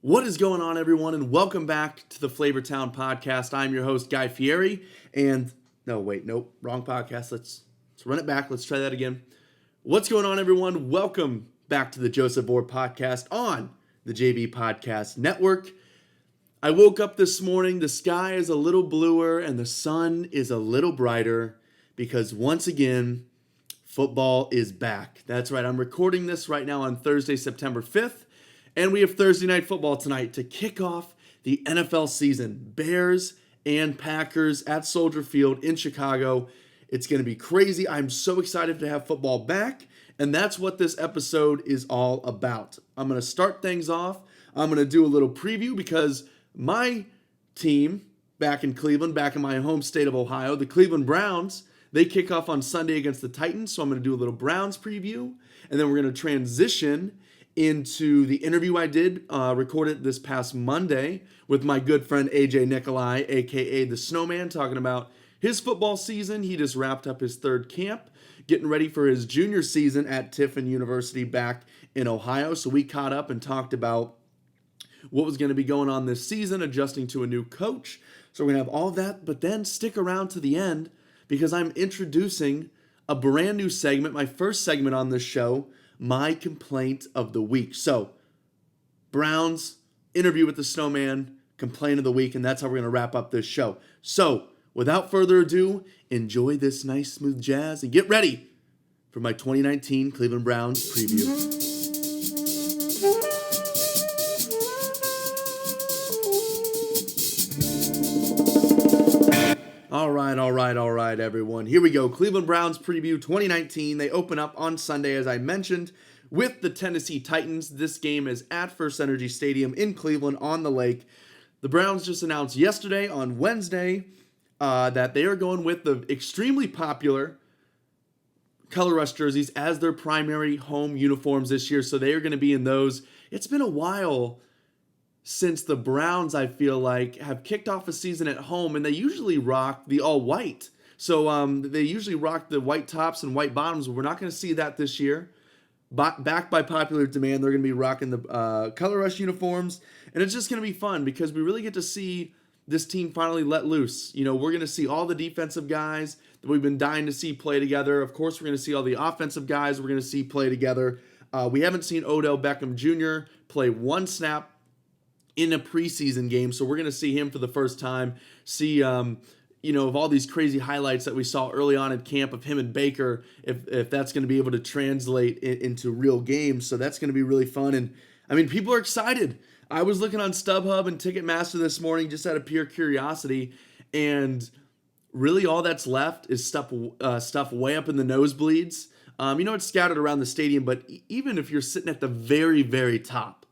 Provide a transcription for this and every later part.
What is going on, everyone, and welcome back to the Flavortown podcast. I'm your host, Guy Fieri, and wrong podcast. Let's run it back. Let's try that again. What's going on, everyone? Welcome back to the Joseph Vore podcast on the JV Podcast Network. I woke up this morning, the sky is a little bluer and the sun is a little brighter because once again, football is back. That's right, I'm recording this right now on Thursday, September 5th. And we have Thursday Night Football tonight to kick off the NFL season. Bears and Packers at Soldier Field in Chicago. It's going to be crazy. I'm so excited to have football back. And that's what this episode is all about. I'm going to start things off. I'm going to do a little preview because my team back in Cleveland, back in my home state of Ohio, the Cleveland Browns, they kick off on Sunday against the Titans. So I'm going to do a little Browns preview. And then we're going to transition into the interview I did, recorded this past Monday with my good friend AJ Nikolai, aka the Snowman, talking about his football season. He just wrapped up his third camp, getting ready for his junior season at Tiffin University back in Ohio. So we caught up and talked about what was going to be going on this season, adjusting to a new coach. So we're going to have all that, but then stick around to the end because I'm introducing a brand new segment, my first segment on this show, my complaint of the week. So, Browns, interview with the Snowman, complaint of the week, and that's how we're going to wrap up this show. So, without further ado, enjoy this nice smooth jazz and get ready for my 2019 Cleveland Browns preview. All right, everyone. Here we go. Cleveland Browns preview 2019. They open up on Sunday, as I mentioned, with the Tennessee Titans. This game is at First Energy Stadium in Cleveland on the lake. The Browns just announced yesterday on Wednesday that they are going with the extremely popular Color Rush jerseys as their primary home uniforms this year. So they are going to be in those. It's been a while since the Browns, I feel like, have kicked off a season at home, and they usually rock the all-white. So they usually rock the white tops and white bottoms. We're not going to see that this year. Backed by popular demand, they're going to be rocking the Color Rush uniforms, and it's just going to be fun because we really get to see this team finally let loose. You know, we're going to see all the defensive guys that we've been dying to see play together. Of course, we're going to see all the offensive guys we're going to see play together. We haven't seen Odell Beckham Jr. play one snap in a preseason game, so we're going to see him for the first time, see, of all these crazy highlights that we saw early on in camp of him and Baker, if that's going to be able to translate into real games, so that's going to be really fun, and, I mean, people are excited. I was looking on StubHub and Ticketmaster this morning just out of pure curiosity, and really all that's left is stuff way up in the nosebleeds. It's scattered around the stadium, but even if you're sitting at the very, very top,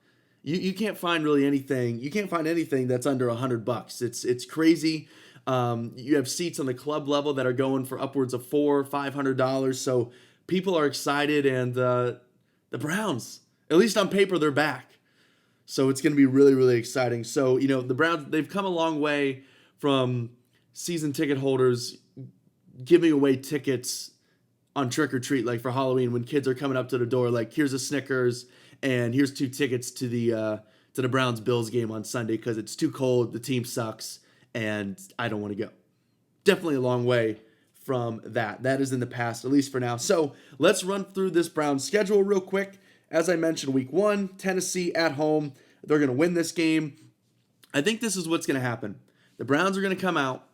you can't find really anything. You can't find anything that's under $100. It's crazy. You have seats on the club level that are going for upwards of $400-$500. So people are excited, and the Browns, at least on paper, they're back. So it's going to be really, really exciting. So the Browns, they've come a long way from season ticket holders giving away tickets on trick or treat, like for Halloween, when kids are coming up to the door, like, here's a Snickers and here's 2 tickets to the Browns-Bills game on Sunday because it's too cold, the team sucks, and I don't want to go. Definitely a long way from that. That is in the past, at least for now. So let's run through this Browns schedule real quick. As I mentioned, week 1, Tennessee at home. They're going to win this game. I think this is what's going to happen. The Browns are going to come out,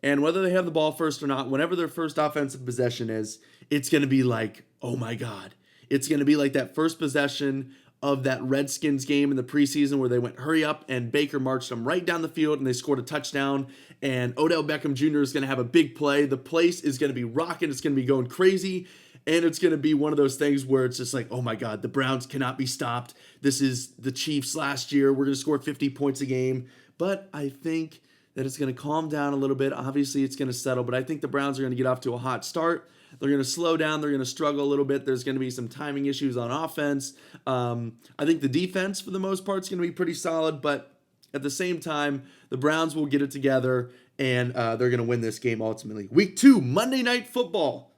and whether they have the ball first or not, whenever their first offensive possession is, it's going to be like, oh my God. It's going to be like that first possession of that Redskins game in the preseason where they went hurry up and Baker marched them right down the field and they scored a touchdown, and Odell Beckham Jr. is going to have a big play. The place is going to be rocking. It's going to be going crazy, and it's going to be one of those things where it's just like, oh my God, the Browns cannot be stopped. This is the Chiefs last year. We're going to score 50 points a game. But I think that it's going to calm down a little bit. Obviously, it's going to settle, but I think the Browns are going to get off to a hot start. They're going to slow down. They're going to struggle a little bit. There's going to be some timing issues on offense. I think the defense, for the most part, is going to be pretty solid, but at the same time, the Browns will get it together, and they're going to win this game ultimately. Week 2, Monday Night Football.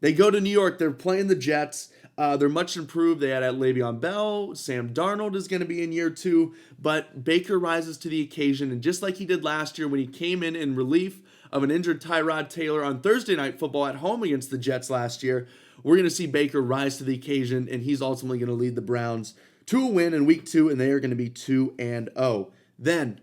They go to New York. They're playing the Jets. They're much improved. They had Le'Veon Bell. Sam Darnold is going to be in year 2, but Baker rises to the occasion. And just like he did last year when he came in relief of an injured Tyrod Taylor on Thursday Night Football at home against the Jets last year, we're going to see Baker rise to the occasion, and he's ultimately going to lead the Browns to a win in week 2, and they are going to be 2-0. Then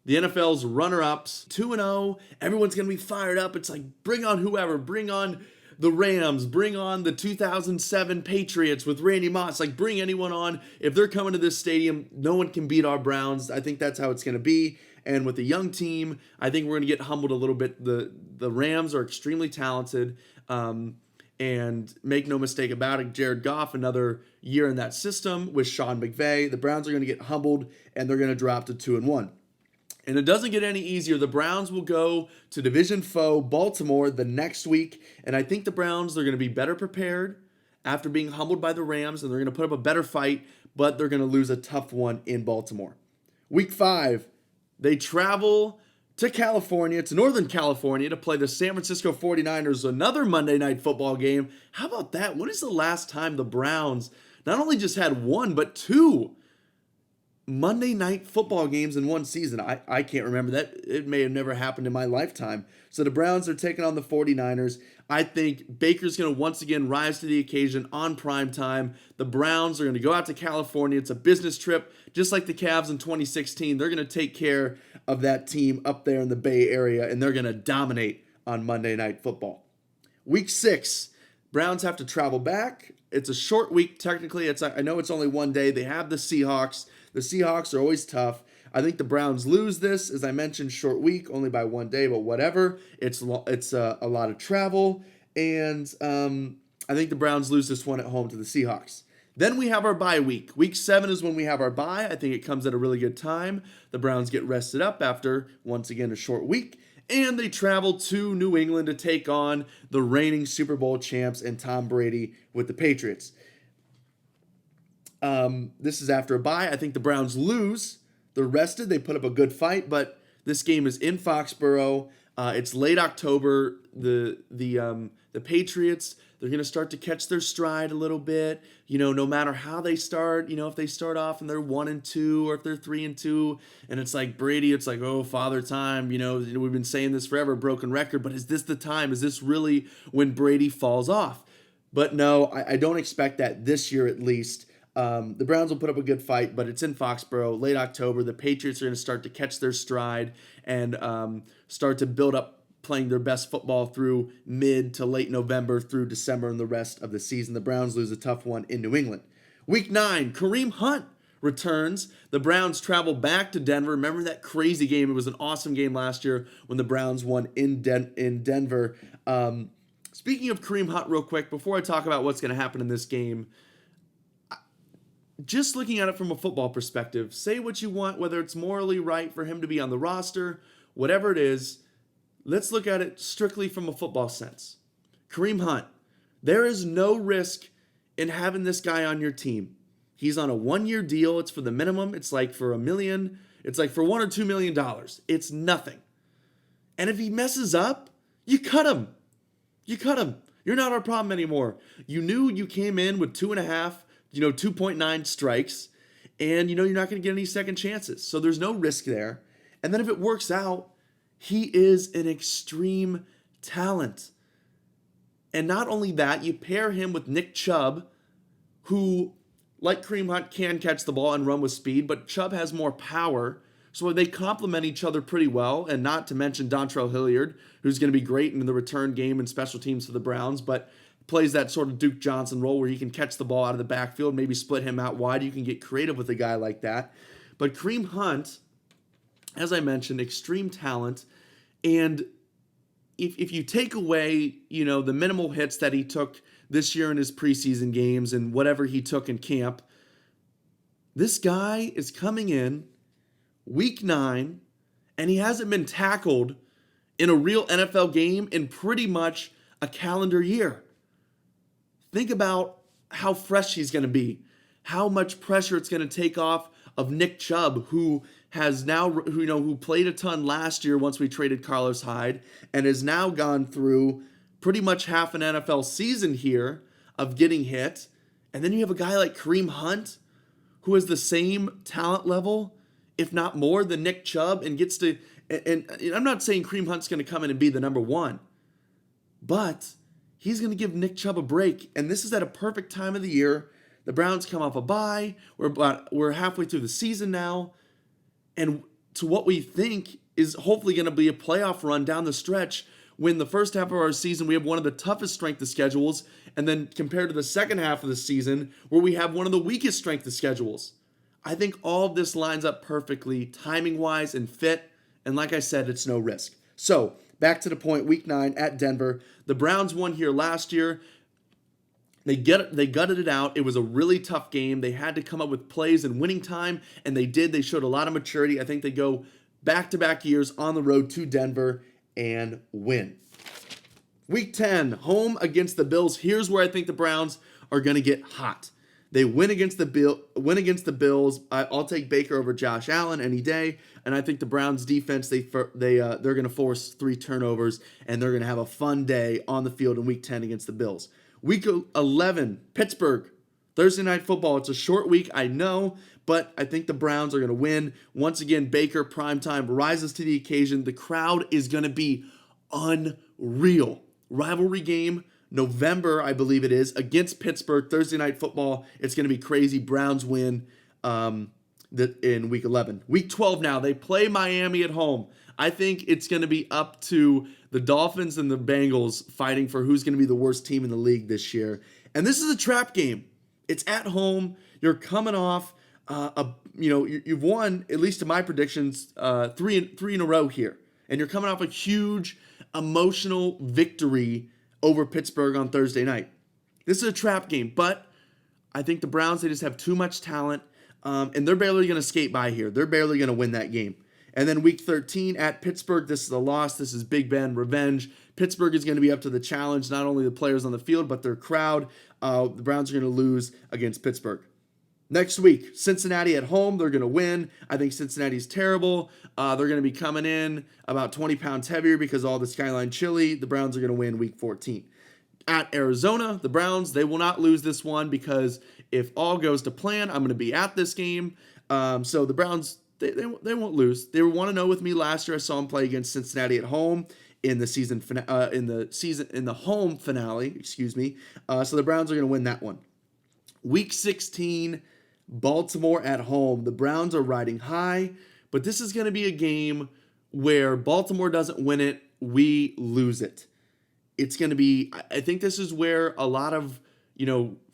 the NFL's runner-ups, 2-0. Everyone's going to be fired up. It's like, bring on whoever. Bring on the Rams. Bring on the 2007 Patriots with Randy Moss. Like, bring anyone on. If they're coming to this stadium, no one can beat our Browns. I think that's how it's going to be. And with a young team, I think we're going to get humbled a little bit. The Rams are extremely talented. And make no mistake about it, Jared Goff, another year in that system with Sean McVay. The Browns are going to get humbled, and they're going to drop to 2-1. And it doesn't get any easier. The Browns will go to division foe Baltimore the next week, and I think the Browns, they're going to be better prepared after being humbled by the Rams, and they're going to put up a better fight, but they're going to lose a tough one in Baltimore. Week 5, they travel to California, to Northern California, to play the San Francisco 49ers, another Monday Night Football game. How about that? When is the last time the Browns not only just had one, but 2 Monday Night Football games in one season? I can't remember that. It may have never happened in my lifetime. So the Browns are taking on the 49ers. I think Baker's going to once again rise to the occasion on prime time. The Browns are going to go out to California. It's a business trip, just like the Cavs in 2016. They're going to take care of that team up there in the Bay Area, and they're going to dominate on Monday Night Football. Week 6, Browns have to travel back. It's a short week, technically. I know it's only one day. They have the Seahawks. The Seahawks are always tough. I think the Browns lose this. As I mentioned, short week, only by one day, but whatever. It's a lot of travel, and I think the Browns lose this one at home to the Seahawks. Then we have our bye week. Week 7 is when we have our bye. I think it comes at a really good time. The Browns get rested up after, once again, a short week, and they travel to New England to take on the reigning Super Bowl champs and Tom Brady with the Patriots. This is after a bye. I think the Browns lose. They're rested. They put up a good fight, but this game is in Foxborough. It's late October. The Patriots, they're going to start to catch their stride a little bit. No matter how they start, if they start off and they're 1-2 or if they're 3-2, and it's like Brady, it's like, oh, father time. We've been saying this forever, broken record, but is this the time? Is this really when Brady falls off? But no, I don't expect that this year at least. The Browns will put up a good fight, but it's in Foxborough, late October. The Patriots are going to start to catch their stride and start to build up playing their best football through mid to late November through December and the rest of the season. The Browns lose a tough one in New England. Week 9, Kareem Hunt returns. The Browns travel back to Denver. Remember that crazy game? It was an awesome game last year when the Browns won in Denver. Speaking of Kareem Hunt real quick, before I talk about what's going to happen in this game, just looking at it from a football perspective, say what you want, whether it's morally right for him to be on the roster, whatever it is, let's look at it strictly from a football sense. Kareem Hunt, there is no risk in having this guy on your team. He's on a 1-year deal. It's for the minimum. It's like for $1 million. It's like for $1 or $2 million. It's nothing. And if he messes up, you cut him. You cut him. You're not our problem anymore. You knew you came in with 2.9 strikes, and you're not going to get any second chances. So there's no risk there. And then if it works out, he is an extreme talent. And not only that, you pair him with Nick Chubb, who, like Kareem Hunt, can catch the ball and run with speed, but Chubb has more power. So they complement each other pretty well, and not to mention Dontrell Hilliard, who's going to be great in the return game and special teams for the Browns, but plays that sort of Duke Johnson role where he can catch the ball out of the backfield, maybe split him out wide. You can get creative with a guy like that. But Kareem Hunt, as I mentioned, extreme talent. And if you take away, the minimal hits that he took this year in his preseason games and whatever he took in camp, this guy is coming in week 9, and he hasn't been tackled in a real NFL game in pretty much a calendar year. Think about how fresh he's going to be, how much pressure it's going to take off of Nick Chubb, who played a ton last year once we traded Carlos Hyde, and has now gone through pretty much half an NFL season here of getting hit And then you have a guy like Kareem Hunt, who has the same talent level, if not more, than Nick Chubb, and gets to. And I'm not saying Kareem Hunt's going to come in and be the number one, but he's going to give Nick Chubb a break. And this is at a perfect time of the year. The Browns come off a bye. We're halfway through the season now, and to what we think is hopefully going to be a playoff run down the stretch. When the first half of our season, we have one of the toughest strength of schedules, and then compared to the second half of the season, where we have one of the weakest strength of schedules. I think all of this lines up perfectly, timing-wise and fit, and like I said, it's no risk. So, back to the point, Week 9 at Denver. The Browns won here last year. They gutted it out. It was a really tough game. They had to come up with plays and winning time, and they did. They showed a lot of maturity. I think they go back-to-back years on the road to Denver and win. Week 10, home against the Bills. Here's where I think the Browns are going to get hot. They win against the Bills. I'll take Baker over Josh Allen any day, and I think the Browns defense they're going to force 3 turnovers, and they're going to have a fun day on the field in Week 10 against the Bills. Week 11, Pittsburgh, Thursday Night Football. It's a short week, I know, but I think the Browns are going to win. Once again, Baker, primetime, rises to the occasion. The crowd is going to be unreal. Rivalry game, November, I believe it is, against Pittsburgh, Thursday Night Football. It's going to be crazy. Browns win in Week 11. Week 12 now, they play Miami at home. I think it's going to be up to the Dolphins and the Bengals fighting for who's going to be the worst team in the league this year. And this is a trap game. It's at home. You're coming off, you've won, at least to my predictions, three in a row here. And you're coming off a huge emotional victory over Pittsburgh on Thursday night. This is a trap game, but I think the Browns, they just have too much talent, and they're barely going to skate by here. They're barely going to win that game. And then Week 13 at Pittsburgh, this is a loss. This is Big Ben revenge. Pittsburgh is going to be up to the challenge, not only the players on the field, but their crowd. The Browns are going to lose against Pittsburgh. Next week, Cincinnati at home. They're going to win. I think Cincinnati's terrible. They're going to be coming in about 20 pounds heavier because of all the Skyline chili. The Browns are going to win Week 14. At Arizona, the Browns, they will not lose this one because if all goes to plan, I'm going to be at this game. So the Browns, they won't lose. They were 1-0 with me last year. I saw them play against Cincinnati at home in the home finale. So the Browns are going to win that one. Week 16, Baltimore at home. The Browns are riding high, but this is going to be a game where Baltimore doesn't win it, we lose it. It's going to be, I think this is where a lot of,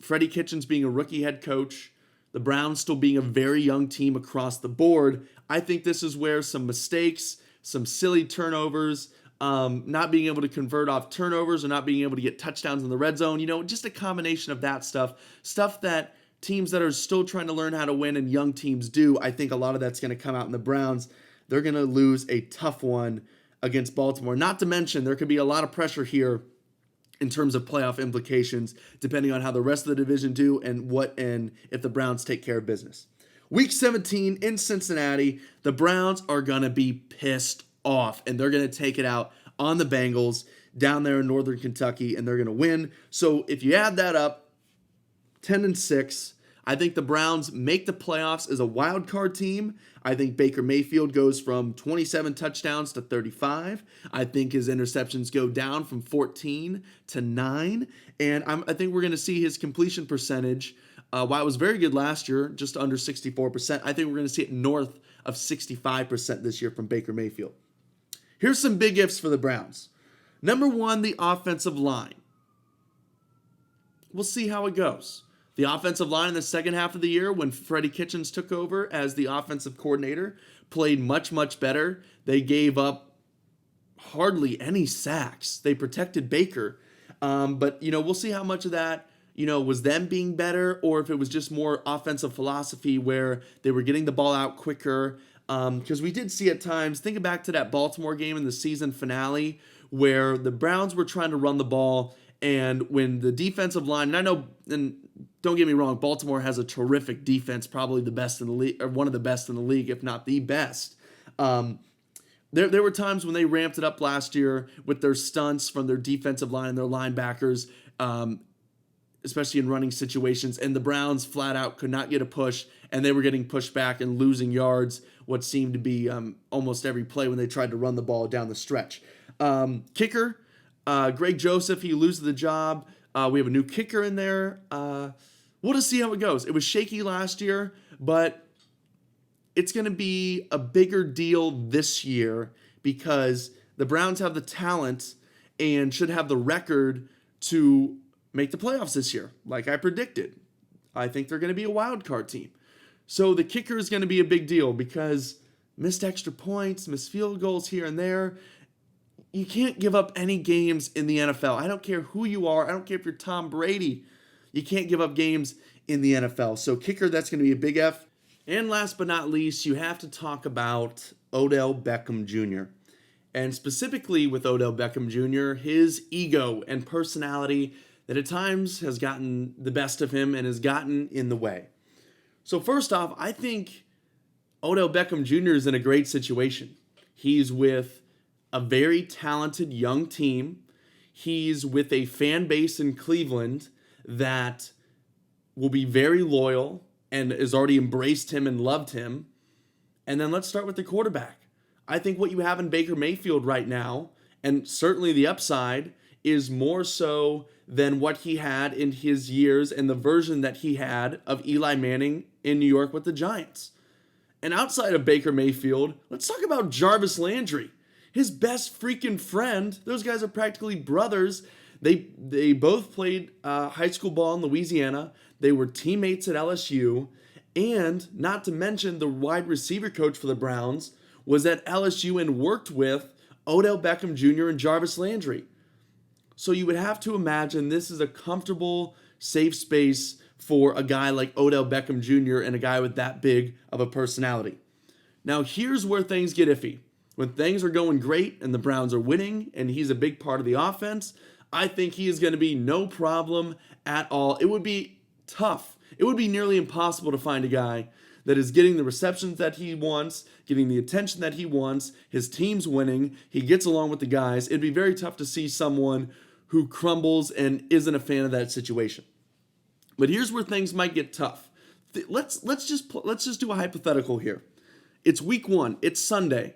Freddie Kitchens being a rookie head coach, the Browns still being a very young team across the board. I think this is where some mistakes, some silly turnovers, not being able to convert off turnovers or not being able to get touchdowns in the red zone, just a combination of that stuff that teams that are still trying to learn how to win and young teams do. I think a lot of that's going to come out in the Browns. They're going to lose a tough one against Baltimore. Not to mention, there could be a lot of pressure here in terms of playoff implications, depending on how the rest of the division do and if the Browns take care of business. Week 17 in Cincinnati, the Browns are going to be pissed off, and they're going to take it out on the Bengals down there in northern Kentucky, and they're going to win. So if you add that up, 10-6, I think the Browns make the playoffs as a wild card team. I think Baker Mayfield goes from 27 touchdowns to 35. I think his interceptions go down from 14 to 9. And I think we're going to see his completion percentage, while it was very good last year, just under 64%, I think we're going to see it north of 65% this year from Baker Mayfield. Here's some big ifs for the Browns. Number one, the offensive line. We'll see how it goes. The offensive line in the second half of the year, when Freddie Kitchens took over as the offensive coordinator, played much, much better. They gave up hardly any sacks. They protected Baker. But we'll see how much of that, was them being better or if it was just more offensive philosophy where they were getting the ball out quicker. Because we did see at times, think back to that Baltimore game in the season finale where the Browns were trying to run the ball, and when the defensive line, and I know, and don't get me wrong, Baltimore has a terrific defense, probably the best in the league, or one of the best in the league, if not the best. There were times when they ramped it up last year with their stunts from their defensive line and their linebackers. especially in running situations, and the Browns flat out could not get a push, and they were getting pushed back and losing yards, what seemed to be almost every play when they tried to run the ball down the stretch. Kicker, Greg Joseph, he loses the job. We have a new kicker in there. We'll just see how it goes. It was shaky last year, but it's going to be a bigger deal this year because the Browns have the talent and should have the record to make the playoffs this year, like I predicted. I think they're going to be a wild card team. So the kicker is going to be a big deal because missed extra points, missed field goals here and there. You can't give up any games in the NFL. I don't care who you are. I don't care if you're Tom Brady. You can't give up games in the NFL. So kicker, that's going to be a big F. And last but not least, you have to talk about Odell Beckham Jr. And specifically with Odell Beckham Jr., his ego and personality that at times has gotten the best of him and has gotten in the way. So first off, I think Odell Beckham Jr. is in a great situation. He's with a very talented young team. He's with a fan base in Cleveland that will be very loyal and has already embraced him and loved him. And then let's start with the quarterback. I think what you have in Baker Mayfield right now, and certainly the upside, is more so than what he had in his years and the version that he had of Eli Manning in New York with the Giants. And outside of Baker Mayfield, let's talk about Jarvis Landry. His best freaking friend. Those guys are practically brothers. They both played high school ball in Louisiana. They were teammates at LSU. And not to mention the wide receiver coach for the Browns was at LSU and worked with Odell Beckham Jr. and Jarvis Landry. So you would have to imagine this is a comfortable, safe space for a guy like Odell Beckham Jr. and a guy with that big of a personality. Now here's where things get iffy. When things are going great and the Browns are winning and he's a big part of the offense, I think he is going to be no problem at all. It would be tough. It would be nearly impossible to find a guy that is getting the receptions that he wants, getting the attention that he wants, his team's winning, he gets along with the guys. It'd be very tough to see someone who crumbles and isn't a fan of that situation. But here's where things might get tough. Let's just do a hypothetical here. It's week 1. It's Sunday.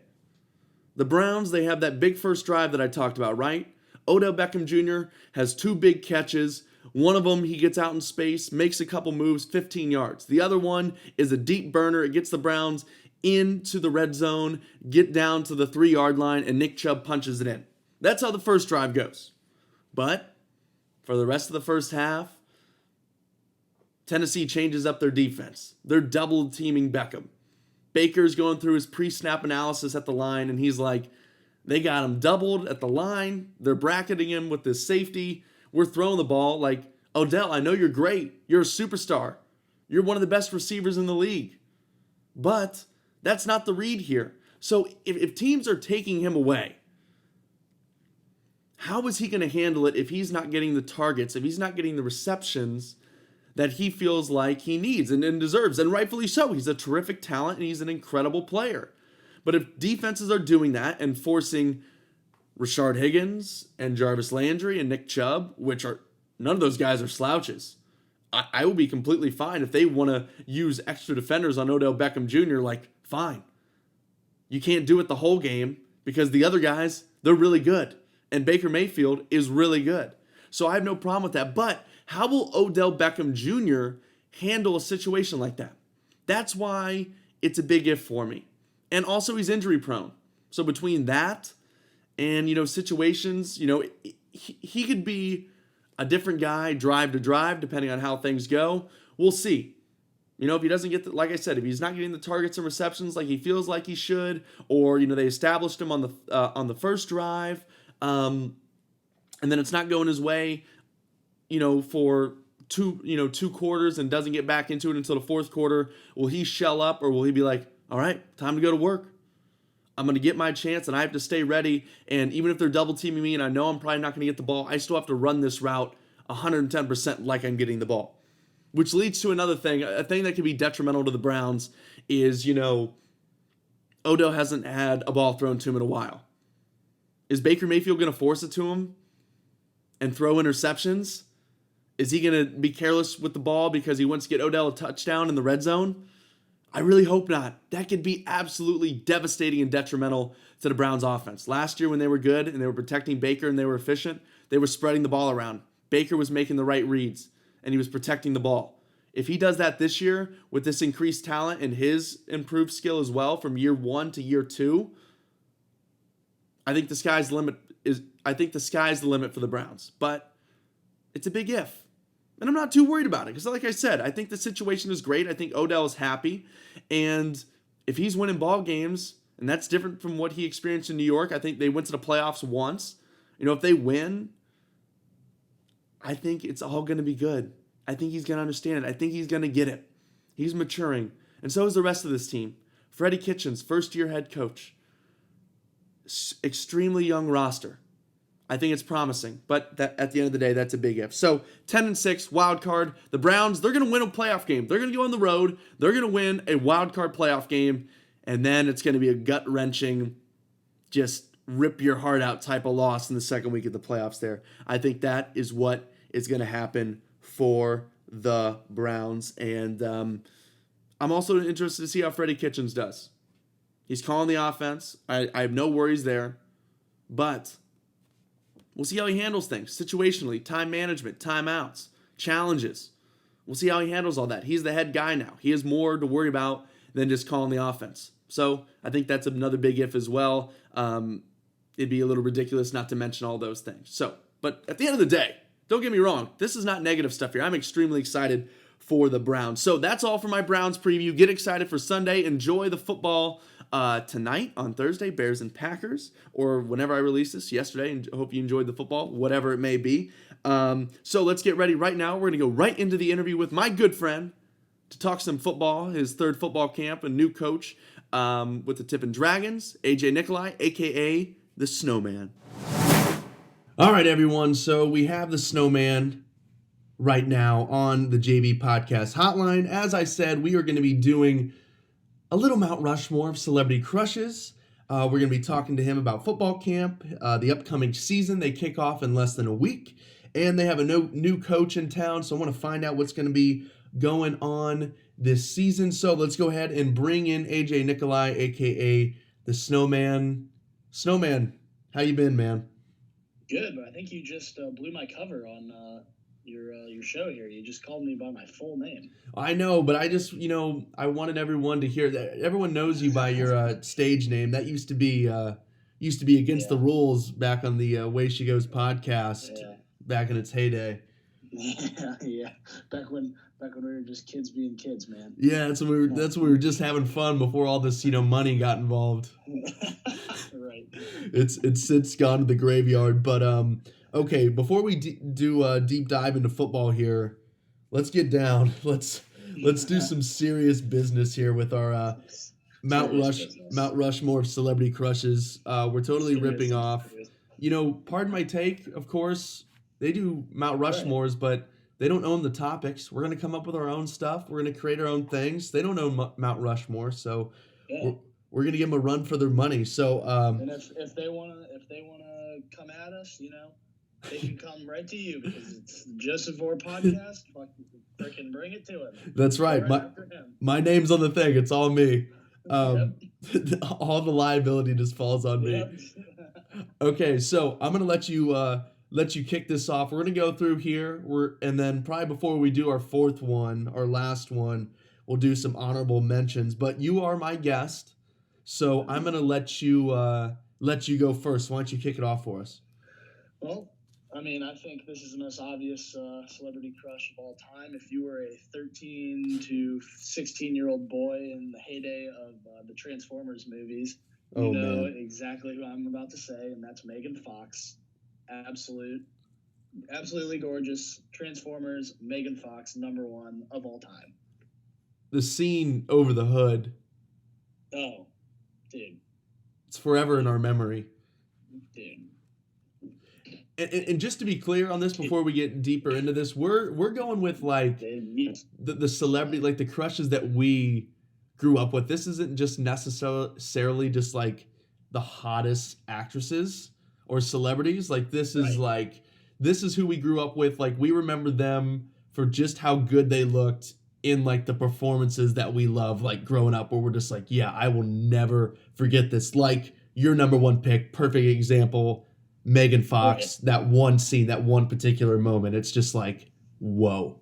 The Browns, they have that big first drive that I talked about, right? Odell Beckham Jr. has 2 big catches. One of them, he gets out in space, makes a couple moves, 15 yards. The other one is a deep burner. It gets the Browns into the red zone, get down to the 3-yard line, and Nick Chubb punches it in. That's how the first drive goes. But for the rest of the first half, Tennessee changes up their defense. They're double teaming Beckham. Baker's going through his pre-snap analysis at the line, and he's like, they got him doubled at the line. They're bracketing him with this safety. We're throwing the ball like, Odell, I know you're great. You're a superstar. You're one of the best receivers in the league. But that's not the read here. So if teams are taking him away, how is he going to handle it if he's not getting the targets, if he's not getting the receptions that he feels like he needs and deserves? And rightfully so. He's a terrific talent and he's an incredible player. But if defenses are doing that and forcing Rashard Higgins and Jarvis Landry and Nick Chubb, which are none of those guys are slouches, I will be completely fine if they want to use extra defenders on Odell Beckham Jr. Like, fine. You can't do it the whole game because the other guys, they're really good. And Baker Mayfield is really good. So I have no problem with that. But how will Odell Beckham Jr. handle a situation like that? That's why it's a big if for me. And also he's injury prone. So between that and, situations, he could be a different guy drive to drive depending on how things go. We'll see. If he doesn't get like I said, if he's not getting the targets and receptions like he feels like he should, or, they established him on the first drive, and then it's not going his way, for two quarters and doesn't get back into it until the fourth quarter, will he shell up or will he be like, all right, time to go to work? I'm going to get my chance and I have to stay ready. And even if they're double teaming me and I know I'm probably not going to get the ball, I still have to run this route 110% like I'm getting the ball. Which leads to another thing. A thing that could be detrimental to the Browns is, Odell hasn't had a ball thrown to him in a while. Is Baker Mayfield going to force it to him and throw interceptions? Is he going to be careless with the ball because he wants to get Odell a touchdown in the red zone? I really hope not. That could be absolutely devastating and detrimental to the Browns offense. Last year when they were good and they were protecting Baker and they were efficient, they were spreading the ball around. Baker was making the right reads and he was protecting the ball. If he does that this year with this increased talent and his improved skill as well from year 1 to year 2, I think the sky's the limit for the Browns. But it's a big if. And I'm not too worried about it because, like I said, I think the situation is great. I think Odell is happy. And if he's winning ball games, and that's different from what he experienced in New York, I think they went to the playoffs once. If they win, I think it's all going to be good. I think he's going to understand it. I think he's going to get it. He's maturing. And so is the rest of this team. Freddie Kitchens, first-year head coach. Extremely young roster. I think it's promising, but at the end of the day, that's a big if. So 10-6 wild card. The Browns, they're going to win a playoff game. They're going to go on the road. They're going to win a wild card playoff game, and then it's going to be a gut-wrenching, just rip your heart out type of loss in the second week of the playoffs there. I think that is what is going to happen for the Browns, and I'm also interested to see how Freddie Kitchens does. He's calling the offense. I have no worries there, but we'll see how he handles things situationally, time management, timeouts, challenges. We'll see how he handles all that. He's the head guy now. He has more to worry about than just calling the offense. So I think that's another big if as well. It'd be a little ridiculous not to mention all those things. But at the end of the day, don't get me wrong. This is not negative stuff here. I'm extremely excited for the Browns. So that's all for my Browns preview. Get excited for Sunday. Enjoy the football tonight on Thursday, Bears and Packers, or whenever I release this, yesterday, and hope you enjoyed the football, whatever it may be. So let's get ready right now. We're going to go right into the interview with my good friend to talk some football, his third football camp, a new coach with the Tippin' Dragons, AJ Nikolai, a.k.a. the Snowman. All right, everyone, so we have the Snowman right now on the JV Podcast Hotline. As I said, we are going to be doing a little Mount Rushmore of Celebrity Crushes. We're going to be talking to him about football camp, the upcoming season. They kick off in less than a week, and they have a new coach in town, so I want to find out what's going to be going on this season. So let's go ahead and bring in AJ Nikolai, a.k.a. the Snowman. Snowman, how you been, man? Good, but I think you just blew my cover on your show here. You just called me by my full name. I know, but I just, I wanted everyone to hear that. Everyone knows you by your stage name. That used to be against the rules back on the Way She Goes podcast back in its heyday. Yeah. Back when we were just kids being kids, man. Yeah, that's when we were just having fun before all this, money got involved. Right. It's since gone to the graveyard, but okay, before we do a deep dive into football here, let's get down. Let's do some serious business here with our Mount Rushmore of Celebrity Crushes. We're totally ripping off. Pardon my take, of course, they do Mount Rushmores, but they don't own the topics. We're going to come up with our own stuff. We're going to create our own things. They don't own Mount Rushmore, so we're going to give them a run for their money. So and if they want to come at us, they can come right to you because it's the Joseph Vore podcast. Freaking bring it to him. That's right. My name's on the thing. It's all me. All the liability just falls on me. Okay, so I'm going to let you kick this off. We're going to go through here, and then probably before we do our fourth one, our last one, we'll do some honorable mentions. But you are my guest, so I'm going to let you go first. Why don't you kick it off for us? Well, I think this is the most obvious celebrity crush of all time. If you were a 13 to 16-year-old boy in the heyday of the Transformers movies, you know exactly what I'm about to say, and that's Megan Fox. Absolutely gorgeous. Transformers, Megan Fox, number one of all time. The scene over the hood. Oh, dude. It's forever in our memory. Dude. And just to be clear on this before we get deeper into this, we're going with the celebrity, like the crushes that we grew up with. This isn't just necessarily just like the hottest actresses or celebrities. Like this is like this is who we grew up with. Like, we remember them for just how good they looked in like the performances that we love, like growing up, where we're just like, yeah, I will never forget this. Like your number one pick, perfect example, Megan Fox, that one scene, that one particular moment. It's just like, whoa.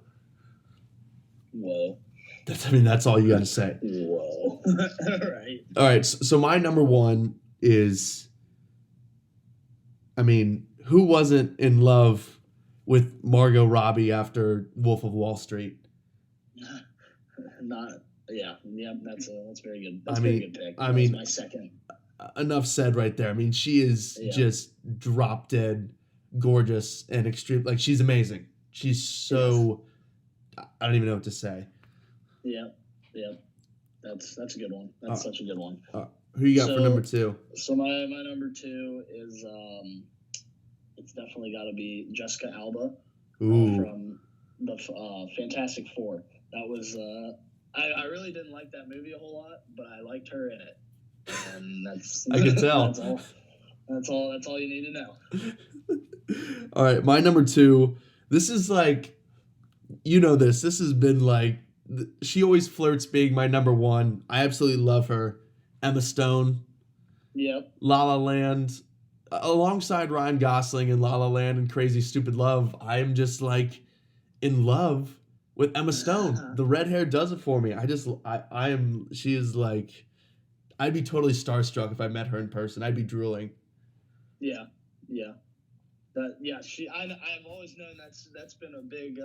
That's all you got to say. Whoa. Right. All right. So my number one is, who wasn't in love with Margot Robbie after Wolf of Wall Street? That's very good. That's a very good pick. That's my second. Enough said right there. She is just drop dead gorgeous and extreme. Like, she's amazing. She's so, I don't even know what to say. Yeah. That's a good one. That's such a good one. Who you got for number two? So my number two is it's definitely got to be Jessica Alba from the Fantastic Four. That was I really didn't like that movie a whole lot, but I liked her in it, and that's I can tell. That's all you need to know. All right, my number two. This is like, this has been like, she always flirts being my number one. I absolutely love her. Emma Stone. Yep. La La Land. Alongside Ryan Gosling in La La Land and Crazy Stupid Love, I am just like in love with Emma Stone. The red hair does it for me. She is like, I'd be totally starstruck if I met her in person. I'd be drooling. Yeah. I've always known that's been a big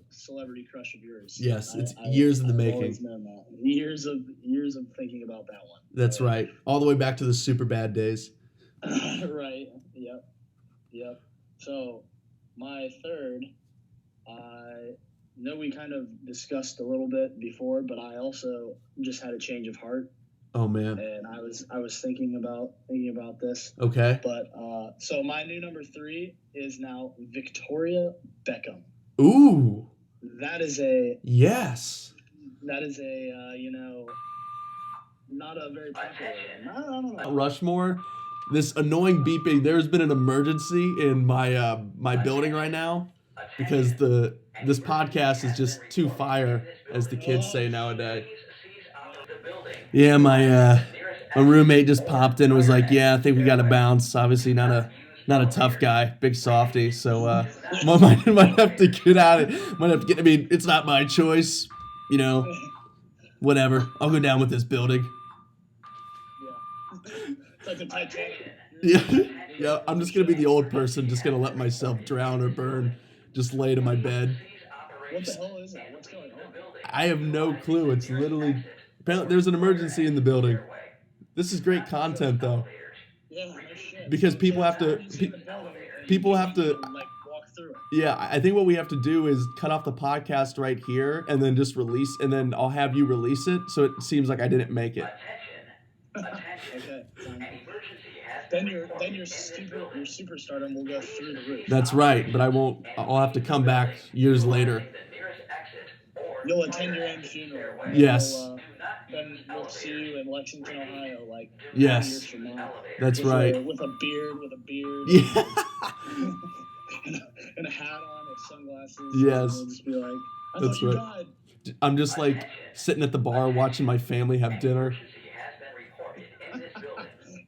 celebrity crush of yours. Yes, it's years in the making. I've always known that. Years of thinking about that one. That's right. All the way back to the Superbad days. Right. Yep. So my third, I know we kind of discussed a little bit before, but I also just had a change of heart. Oh man. And I was thinking about this. Okay. But so my new number three is now Victoria Beckham. Ooh. That is a not a very popular one. I don't know. Rushmore. This annoying beeping. There's been an emergency in my my building right now because this podcast is just too fire, as the kids say nowadays. Yeah, my roommate just popped in and was like, "Yeah, I think we got to bounce." Obviously, not a tough guy, big softy. So might have to get out of. Might have to get. It's not my choice, Whatever. I'll go down with this building. It's like the Titanic. Yeah. I'm just gonna be the old person, just gonna let myself drown or burn, just lay to my bed. What the hell is that? What's going on? I have no clue. It's literally, apparently there's an emergency in the building. This is great content though. Yeah, no shit. Because people have to like walk through it. Yeah, I think what we have to do is cut off the podcast right here and then just release, and then I'll have you release it so it seems like I didn't make it. Okay. Then your superstardom will go through the roof. That's right, but I won't. I'll have to come back years later. You'll attend your own funeral. Yes. Then we'll see you in Lexington, Ohio, like 5 yes. years from now. That's right. With a beard. Yeah. and a hat on with sunglasses. Yes. We'll just be like, That's right. Died. I'm just like sitting at the bar watching my family have dinner.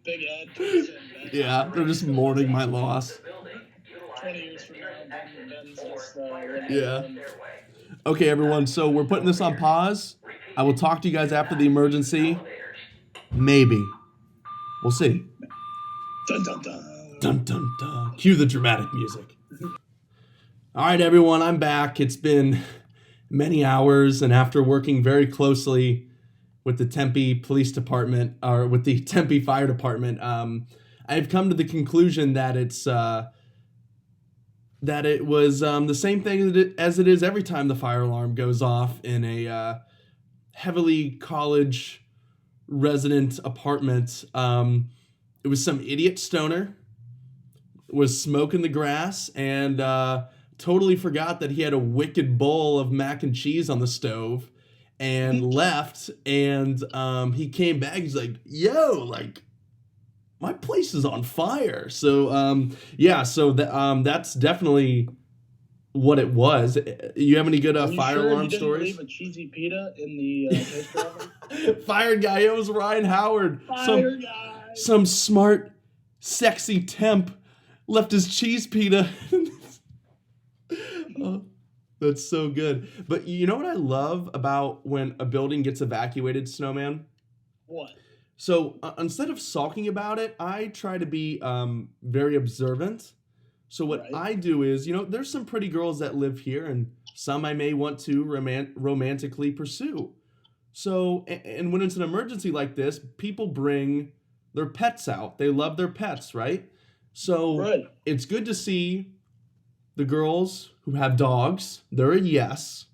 Big Ed. Yeah, they're just mourning my loss. 20 years from now, Ben's just yeah. Okay, everyone, so we're putting this on pause. I will talk to you guys after the emergency. Maybe. We'll see. Dun, dun, dun. Dun, dun, dun. Cue the dramatic music. All right, everyone, I'm back. It's been many hours, and after working very closely with the Tempe Police Department, or with the Tempe Fire Department, I've come to the conclusion that it was the same thing as it is every time the fire alarm goes off in a heavily college resident apartment. It was some idiot stoner was smoking the grass and totally forgot that he had a wicked bowl of mac and cheese on the stove and left. And he came back. He's like, "Yo, like, my place is on fire. So that's definitely what it was. You have any good Are you fire sure alarm you didn't stories? leave a cheesy pita in the toaster oven? Fired guy, it was Ryan Howard. Fire guy. Some smart, sexy temp left his cheese pita. Oh, that's so good. But you know what I love about when a building gets evacuated, Snowman? What? So instead of sulking about it, I try to be very observant. So what Right. I do is, there's some pretty girls that live here, and some I may want to romantically pursue. So, and when it's an emergency like this, people bring their pets out. They love their pets, right? So Right. it's good to see the girls who have dogs, they're a yes.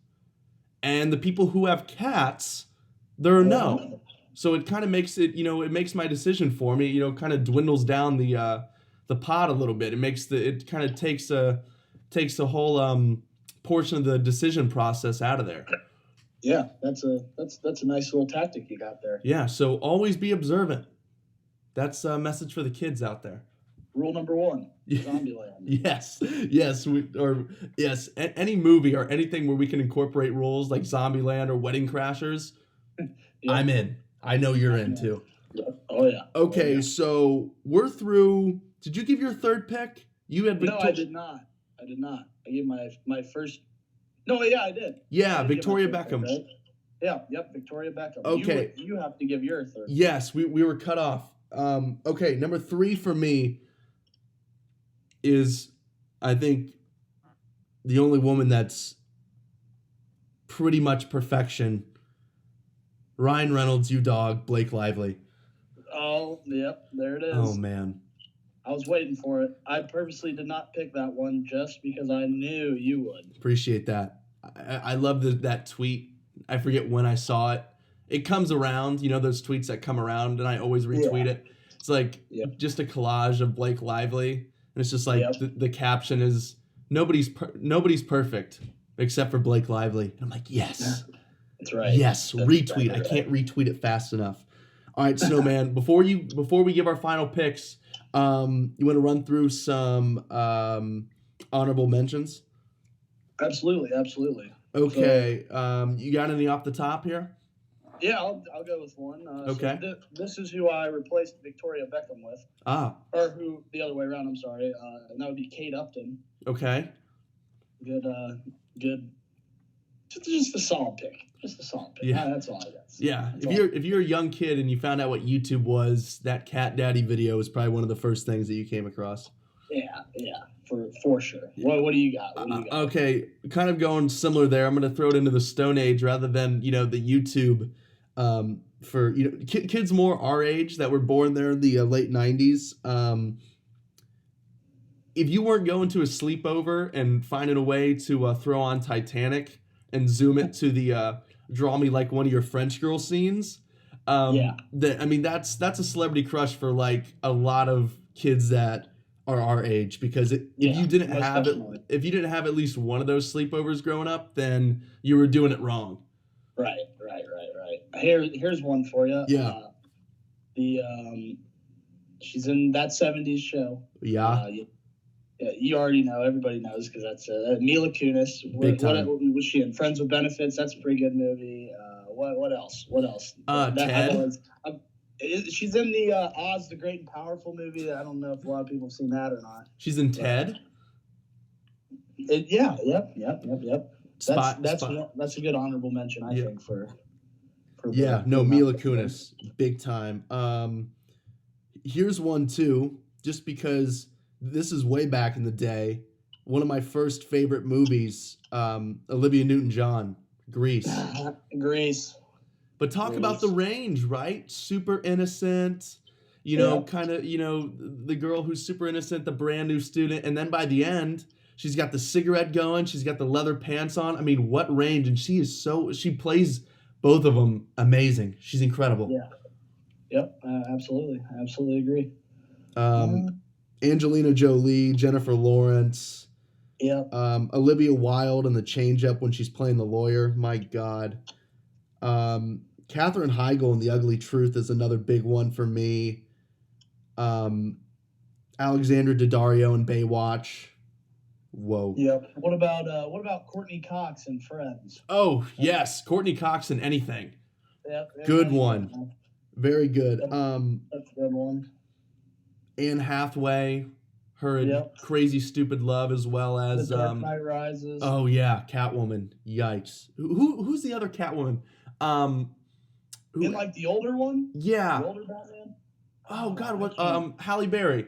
And the people who have cats, they're a no. So it kind of makes it, it makes my decision for me, kind of dwindles down the pot a little bit. It kind of takes a whole portion of the decision process out of there. Yeah, that's a nice little tactic you got there. Yeah, so always be observant. That's a message for the kids out there. Rule number 1, Zombieland. Yes. Any movie or anything where we can incorporate rules like Zombieland or Wedding Crashers, yeah. I'm in. I know you're in too. Oh yeah. Okay, so we're through. Did you give your third pick? You had No, I did not. I gave my first. No, yeah, I did. Yeah, Victoria Beckham. Pick, right? Yeah, yep, Victoria Beckham. Okay. You have to give your third. Yes, we were cut off. Okay, number 3 for me is, I think, the only woman that's pretty much perfection. Ryan Reynolds, you dog, Blake Lively. Oh, yep, there it is. Oh, man. I was waiting for it. I purposely did not pick that one just because I knew you would. Appreciate that. I love that tweet. I forget when I saw it. It comes around, those tweets that come around, and I always retweet it. It's like just a collage of Blake Lively, and it's just like the caption is, nobody's perfect except for Blake Lively. And I'm like, yes. That's right. Yes, that's retweet. Right. I can't retweet it fast enough. All right, Snowman, before we give our final picks, you want to run through some honorable mentions? Absolutely. Okay. So, you got any off the top here? Yeah, I'll go with one. Okay. So this is who I replaced Victoria Beckham with. Or who, the other way around, I'm sorry. And that would be Kate Upton. Okay. Good. Just a solid pick. Yeah, that's all I got. Yeah, if you're a young kid and you found out what YouTube was, that Cat Daddy video was probably one of the first things that you came across. Yeah, for sure. What do you got? Okay, kind of going similar there. I'm going to throw it into the Stone Age rather than the YouTube. For kids more our age that were born there in the late 90s. If you weren't going to a sleepover and finding a way to throw on Titanic and zoom it to the draw me like one of your French girl scenes. That's a celebrity crush for like a lot of kids that are our age, because if you didn't have at least one of those sleepovers growing up, then you were doing it wrong. Right. Here's one for you. Yeah. She's in That 70s Show. Yeah. You already know. Everybody knows because that's Mila Kunis. Big time. What was she in? Friends with Benefits. That's a pretty good movie. What else? Ted. She's in the Oz the Great and Powerful movie. I don't know if a lot of people have seen that or not. She's in Ted. Yep. That's a good honorable mention, I think, for Mila Kunis, big time. Here's one too, just because this is way back in the day. One of my first favorite movies, Olivia Newton-John, Grease. But talk about the range, right? Super innocent, kind of, the girl who's super innocent, the brand new student. And then by the end, she's got the cigarette going. She's got the leather pants on. I mean, what range? And she plays both of them amazing. She's incredible. Yeah. Yep. Absolutely. I absolutely agree. Angelina Jolie, Jennifer Lawrence. Yeah. Olivia Wilde in The Change Up when she's playing the lawyer. My God. Katherine Heigl in The Ugly Truth is another big one for me. Alexander Daddario in Baywatch. Whoa. Yep. What about Courtney Cox and Friends? Oh, yes. Courtney Cox in Anything. Yep. Good one. Very good. That's a good one. Anne Hathaway, her Yep. Crazy Stupid Love, as well as The Dark Knight Rises. Oh yeah, Catwoman. Yikes. Who's the other Catwoman? In like the older one? Yeah. The older Batman? Oh God, what? Halle Berry.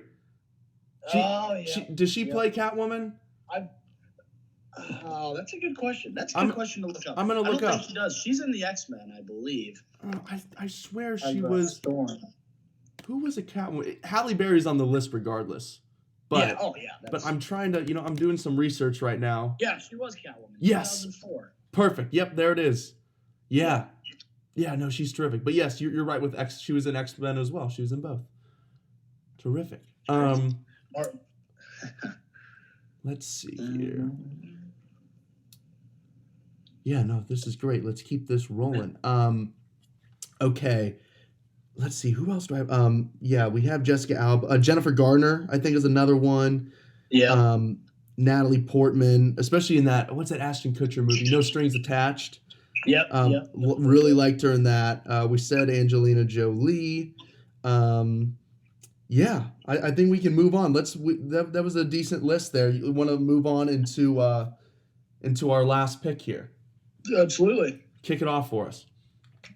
Does she play Catwoman? Oh, that's a good question. That's a good question to look up. I'm gonna look up. I don't think she does. She's in the X-Men, I believe. I swear she was. Storm. Who was a Catwoman? Halle Berry's on the list regardless. But, yeah. Oh yeah. But I'm trying to. I'm doing some research right now. Yeah, she was Catwoman. Yes. 2004. Perfect. Yep, there it is. Yeah. Yeah. No, she's terrific. But yes, you're right with X. She was in X-Men as well. She was in both. Terrific. Let's see here. Yeah, no, this is great. Let's keep this rolling. Okay. Let's see. Who else do I have? Yeah, we have Jessica Alba. Jennifer Garner, I think, is another one. Yeah. Natalie Portman, especially in that, what's that Ashton Kutcher movie? No Strings Attached. Yep. Really liked her in that. We said Angelina Jolie. Yeah, I think we can move on. That was a decent list there. You want to move on into our last pick here? Absolutely. Kick it off for us.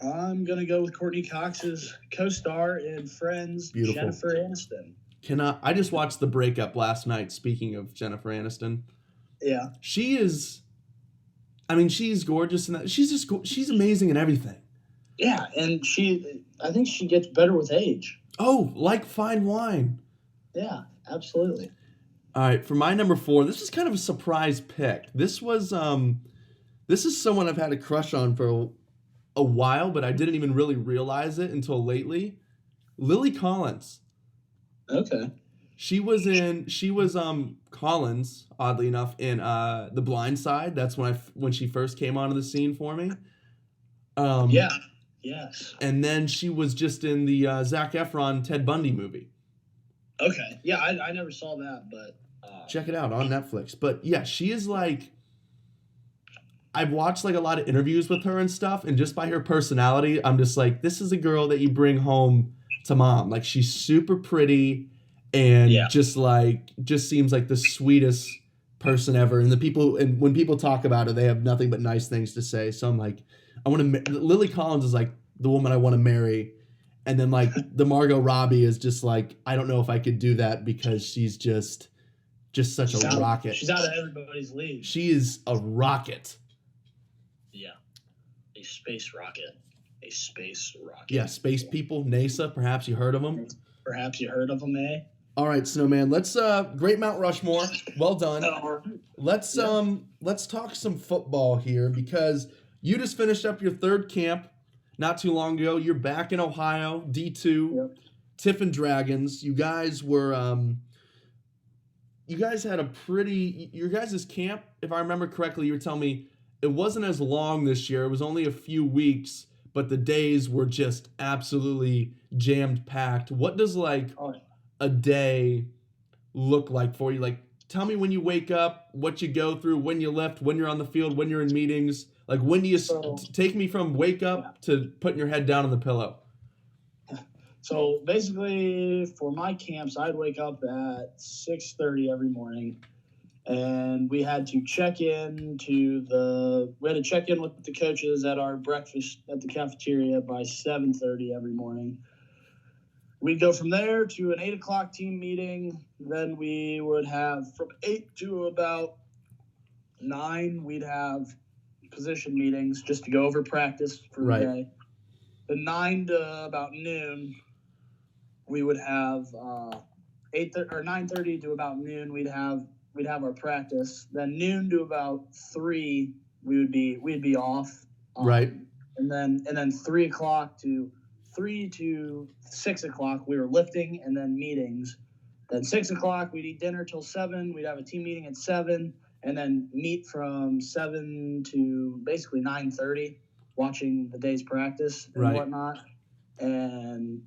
I'm gonna go with Courtney Cox's co-star in Friends, Beautiful. Jennifer Aniston. I just watched The Breakup last night. Speaking of Jennifer Aniston, yeah, she is. I mean, she's gorgeous in that. She's amazing in everything. Yeah, and I think she gets better with age. Oh, like fine wine. Yeah, absolutely. All right, for my number 4, this is kind of a surprise pick. This is someone I've had a crush on for a while, but I didn't even really realize it until lately. Lily Collins. Okay. She was Collins, oddly enough, in The Blind Side. That's when she first came onto the scene for me. Yeah. Yes. And then she was just in the Zac Efron Ted Bundy movie. Okay. Yeah, I never saw that, but check it out on Netflix. But yeah, she is like, I've watched like a lot of interviews with her and stuff, and just by her personality, I'm just like, this is a girl that you bring home to mom. Like, she's super pretty and just seems like the sweetest person ever. And when people talk about her, they have nothing but nice things to say. So I'm like, Lily Collins is like the woman I want to marry. And then like the Margot Robbie is just like, I don't know if I could do that because she's just such a rocket. She's out of everybody's league. She is a rocket. Yeah. A space rocket. Yeah, space people, NASA, perhaps you heard of them. Eh? All right, Snowman, let's great Mount Rushmore. Well done. Let's talk some football here because you just finished up your third camp not too long ago. You're back in Ohio, D2, Tiffin Dragons. You guys were you guys had your guys' camp, if I remember correctly, you were telling me it wasn't as long this year. It was only a few weeks, but the days were just absolutely jammed packed. What does like a day look like for you? Like, tell me when you wake up, what you go through, when you left, when you're on the field, when you're in meetings. Like, when do you take me from wake up to putting your head down on the pillow? So basically, for my camps, I'd wake up at 6:30 every morning, and we had to check in with the coaches at our breakfast at the cafeteria by 7:30 every morning. We'd go from there to an 8 o'clock team meeting. Then we would have from 8 to about 9, we'd have position meetings just to go over practice for the day. Then 9 to about noon, we would have 9:30 to about noon. We'd have our practice. Then noon to about 3, we'd be off. And then 3 o'clock to 6 o'clock, we were lifting and then meetings. Then 6 o'clock, we'd eat dinner till 7. We'd have a team meeting at 7, and then meet from 7 to basically 9:30, watching the day's practice and whatnot. And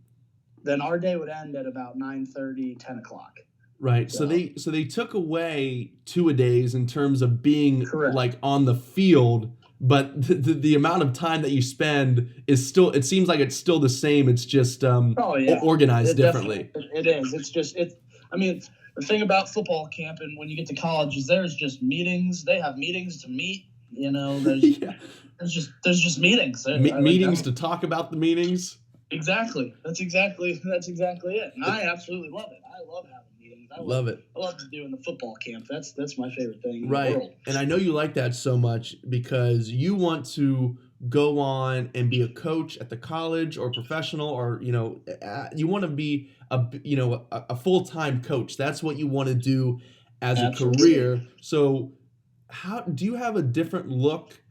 then our day would end at about 9:30, 10 o'clock. Right. So they took away 2-a-days in terms of being Correct. like on the field, but the amount of time that you spend is still, it seems like it's still the same. It's just organized differently. It is. I mean, the thing about football camp and when you get to college is there's just meetings. They have meetings to meet. There's there's just meetings. Meetings to talk about the meetings. Exactly. That's exactly it. And I absolutely love it. I love having meetings. I love doing the football camp. That's my favorite thing in the world. And I know you like that so much because you want to go on and be a coach at the college or professional, or you want to be a full-time coach. That's what you want to do as a career. So how do you have a different look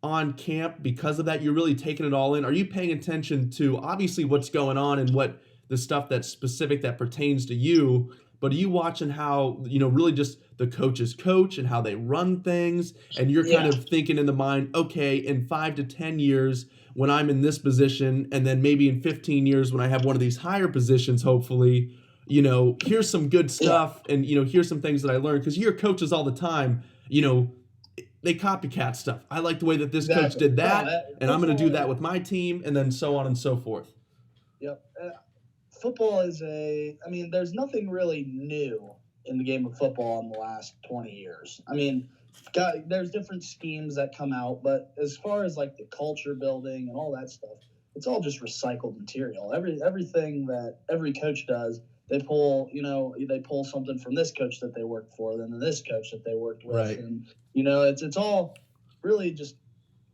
on camp because of that? You're really taking it all in. Are you paying attention to obviously what's going on and what the stuff that's specific that pertains to you, but are you watching how really just the coaches coach and how they run things, and you're kind of thinking in the mind, okay, in 5 to 10 years when I'm in this position, and then maybe in 15 years when I have one of these higher positions, hopefully, here's some good stuff, and here's some things that I learned, because you hear coaches all the time, they copycat stuff. I like the way that this coach did that, and I'm going to do that with my team, and then so on and so forth. Yep. Football is there's nothing really new in the game of football in the last 20 years. I mean, there's different schemes that come out, but as far as like the culture building and all that stuff, it's all just recycled material. Everything that every coach does, they pull something from this coach that they worked for, then this coach that they worked with. Right. And, it's all really just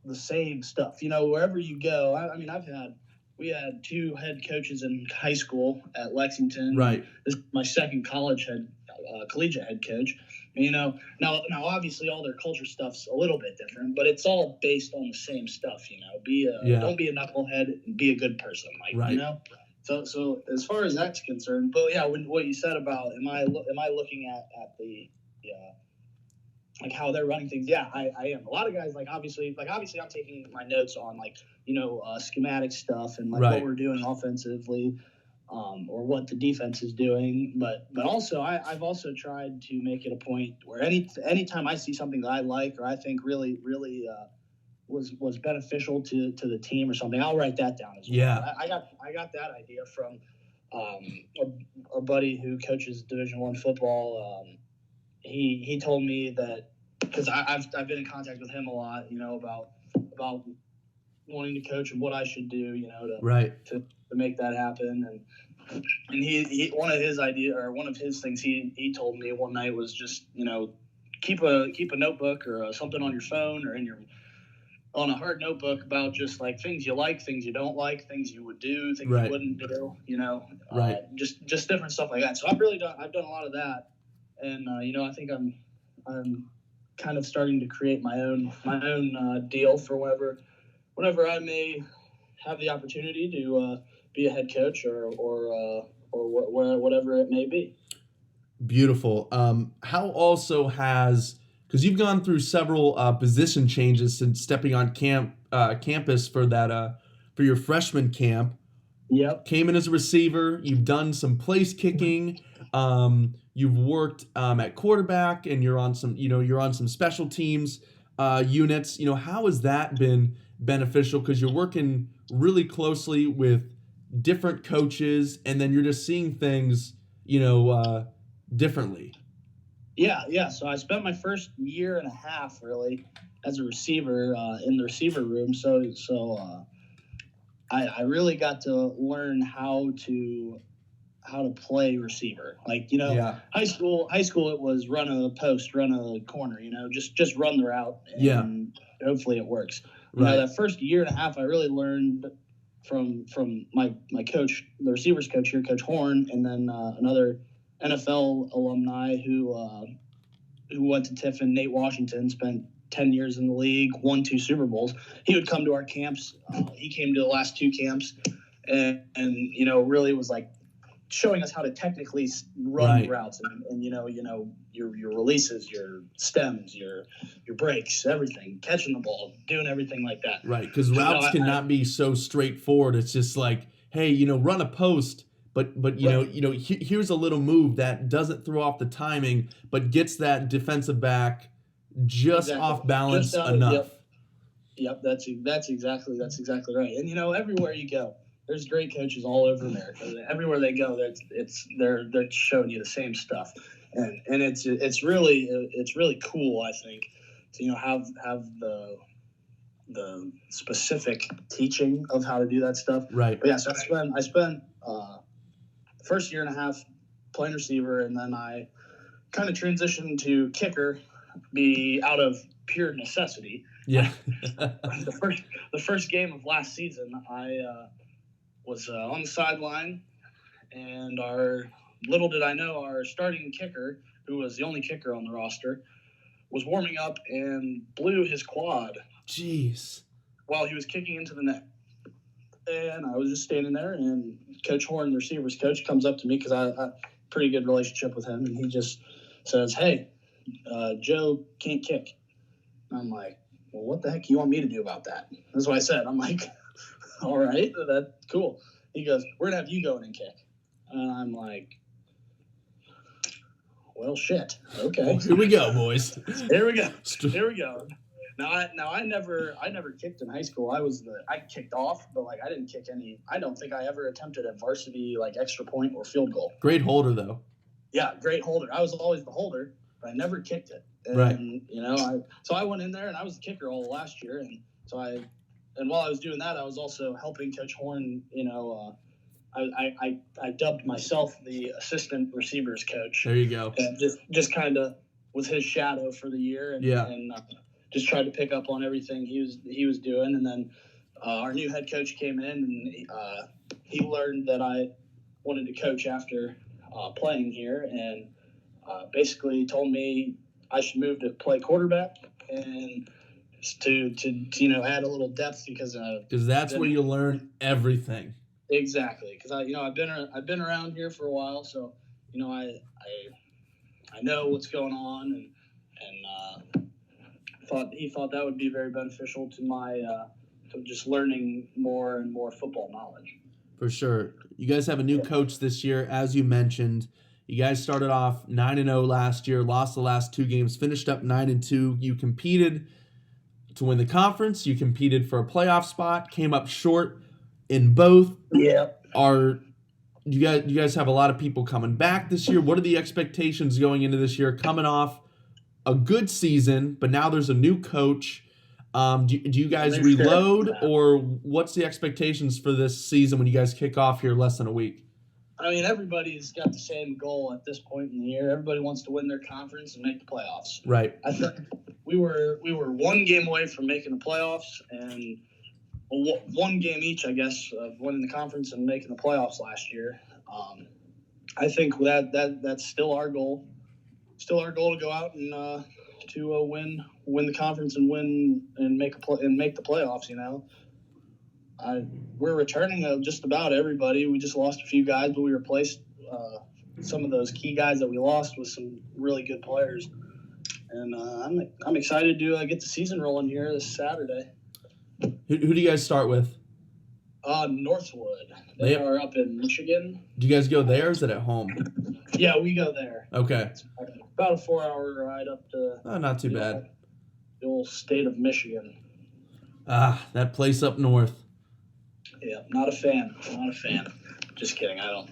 the same stuff. Wherever you go, we had 2 head coaches in high school at Lexington. Right. This is my second collegiate head coach. Now obviously all their culture stuff's a little bit different, but it's all based on the same stuff. Don't be a knucklehead and be a good person. So as far as that's concerned, but what you said about am I looking at the like how they're running things? Yeah, I am. A lot of guys obviously I'm taking my notes on schematic stuff and what we're doing offensively, or what the defense is doing. But also I've also tried to make it a point where anytime I see something that I like or I think really was beneficial to the team or something, I'll write that down as well. Yeah. I got that idea from a buddy who coaches Division I football. He told me that, because I've been in contact with him a lot, about wanting to coach and what I should do, to make that happen. And he one of his things he told me one night was just, keep a notebook or something on your phone or on a hard notebook about just like things you like, things you don't like, things you would do, things you wouldn't do, just different stuff like that. So I've done a lot of that. And I think I'm kind of starting to create my own deal for whenever I may have the opportunity to be a head coach or whatever it may be. Beautiful. How also because you've gone through several position changes since stepping on campus for that for your freshman camp. Yep. Came in as a receiver. You've done some place kicking. You've worked at quarterback, and you're on some special teams units. How has that been beneficial? Because you're working really closely with different coaches, and then you're just seeing things, differently. Yeah. So I spent my first year and a half really as a receiver in the receiver room. So I really got to learn how to play receiver. High school it was run a post, run a corner, just run the route and hopefully it works. Right. That first year and a half I really learned from my coach, the receivers coach here, Coach Horn, and then another NFL alumni who went to Tiffin, Nate Washington, spent 10 years in the league, won 2 Super Bowls. He would come to our camps. He came to the last 2 camps and really was like showing us how to technically run routes and your releases, your stems, your breaks, everything, catching the ball, doing everything like that. Right, because routes cannot be so straightforward. It's just like, hey, run a post, but here's a little move that doesn't throw off the timing, but gets that defensive back just off balance enough. Yep, that's exactly right. And everywhere you go, there's great coaches all over America. Everywhere they go, they're showing you the same stuff, and it's really cool, I think, to have the specific teaching of how to do that stuff. Right. But yeah, so I spent the first year and a half playing receiver, and then I kind of transitioned to kicker, be out of pure necessity. Yeah. the first game of last season, I was on the sideline, and little did I know, our starting kicker, who was the only kicker on the roster, was warming up and blew his quad. Jeez. While he was kicking into the net. And I was just standing there, and Coach Horn, the receivers coach, comes up to me because I have a pretty good relationship with him, and he just says, "Hey, Joe can't kick." And I'm like, "Well, what the heck do you want me to do about that?" That's what I said. I'm like, "All right, that's cool." He goes, "We're going to have you go in and kick." And I'm like, "Well, shit. Okay. Here we go, boys. Here we go. Now I never kicked in high school. I kicked off, but I didn't kick any. I don't think I ever attempted a varsity extra point or field goal. Great holder though. Yeah, great holder. I was always the holder, but I never kicked it. And, right. So I went in there and I was the kicker all last year, and while I was doing that, I was also helping Coach Horn. I dubbed myself the assistant receivers coach. There you go. And just kind of was his shadow for the year, and just tried to pick up on everything he was doing. And then our new head coach came in, and he learned that I wanted to coach after playing here, and basically told me I should move to play quarterback and to add a little depth because that's where you learn everything. Exactly, because I've been around here for a while, so I know what's going on, and he thought that would be very beneficial to my to just learning more and more football knowledge. For sure. You guys have a new coach this year, as you mentioned. You guys started off 9-0 last year, lost the last 2 games, finished up 9-2. You competed to win the conference. You competed for a playoff spot, came up short in both. Yeah. You guys have a lot of people coming back this year. What are the expectations going into this year, coming off a good season, but now there's a new coach? Do you guys reload, or what's the expectations for this season when you guys kick off here less than a week? I mean, everybody's got the same goal at this point in the year. Everybody wants to win their conference and make the playoffs. Right. I think we were 1 game away from making the playoffs, and 1 game each, I guess, of winning the conference and making the playoffs last year. I think that's still our goal. Still our goal to go out and to win the conference and make the playoffs. We're returning just about everybody. We just lost a few guys, but we replaced some of those key guys that we lost with some really good players. And I'm excited to get the season rolling here this Saturday. Who do you guys start with? Northwood. They are up in Michigan. Do you guys go there, or is it at home? Yeah, we go there. Okay. It's about a 4-hour ride up to... not too bad. The old state of Michigan. That place up north. Yeah, not a fan. Just kidding. I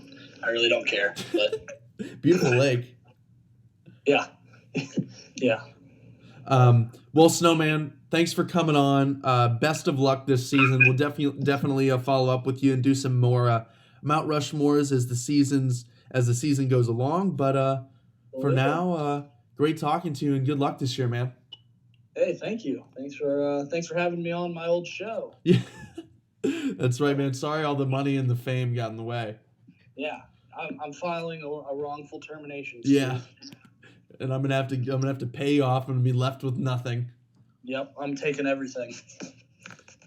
really don't care. But beautiful lake. Yeah. Yeah. Well, Snowman, thanks for coming on. Best of luck this season. We'll definitely follow up with you and do some more Mount Rushmores as the season goes along. But for now, great talking to you, and good luck this year, man. Hey, thank you. Thanks for having me on my old show. Yeah, that's right, man. Sorry, all the money and the fame got in the way. Yeah, I'm filing a wrongful termination suit. Yeah, and I'm gonna have to pay you off. I'm gonna be left with nothing. Yep, I'm taking everything.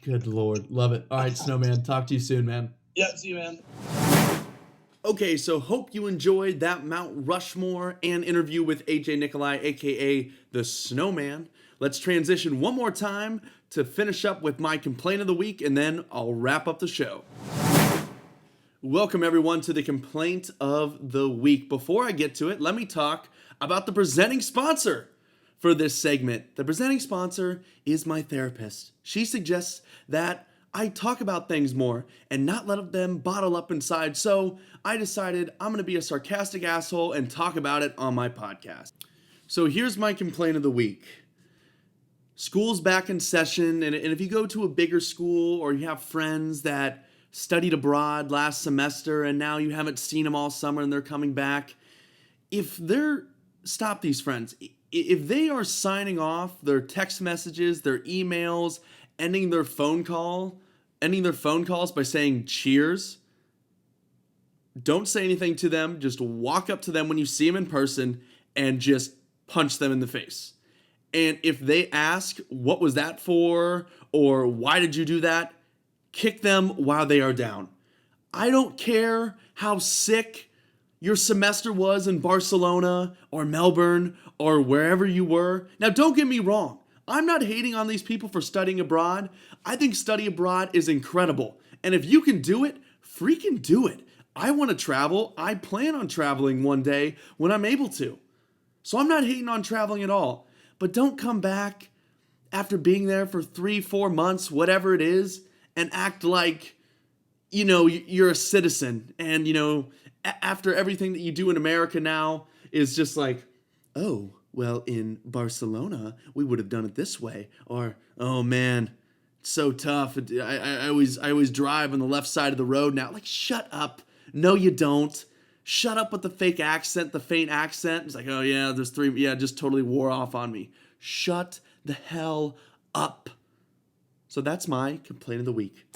Good Lord, love it. All right, Snowman, talk to you soon, man. Yep, see you, man. Okay, so hope you enjoyed that Mount Rushmore and interview with AJ Nikolai, aka the Snowman. Let's transition one more time to finish up with my complaint of the week, and then I'll wrap up the show. Welcome everyone to the complaint of the week. Before I get to it, let me talk about the presenting sponsor for this segment. The presenting sponsor is my therapist. She suggests that I talk about things more and not let them bottle up inside. So I decided I'm going to be a sarcastic asshole and talk about it on my podcast. So here's my complaint of the week. School's back in session, and if you go to a bigger school or you have friends that studied abroad last semester and now you haven't seen them all summer and they're coming back, stop these friends. If they are signing off their text messages, their emails, ending their phone calls by saying cheers, don't say anything to them. Just walk up to them when you see them in person and just punch them in the face. And if they ask, what was that for? Or why did you do that? Kick them while they are down. I don't care how sick your semester was in Barcelona or Melbourne or wherever you were. Now, don't get me wrong. I'm not hating on these people for studying abroad. I think study abroad is incredible. And if you can do it, freaking do it. I want to travel. I plan on traveling one day when I'm able to. So I'm not hating on traveling at all. But don't come back after being there for 3-4 months, whatever it is, and act like, you're a citizen. And, after everything that you do in America now is just like, oh, well, in Barcelona, we would have done it this way. Or, oh, man, it's so tough. I always drive on the left side of the road now. Like, shut up. No, you don't. Shut up with the fake accent, the faint accent. It's like, oh, yeah, there's 3. Yeah, just totally wore off on me. Shut the hell up. So that's my complaint of the week.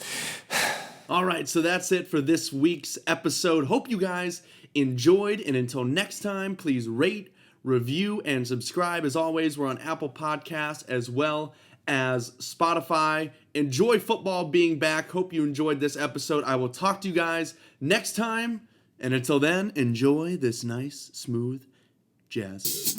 All right, so that's it for this week's episode. Hope you guys enjoyed, and until next time, please rate, review, and subscribe. As always, we're on Apple Podcasts as well as Spotify. Enjoy football being back. Hope you enjoyed this episode. I will talk to you guys next time, and until then, enjoy this nice, smooth jazz.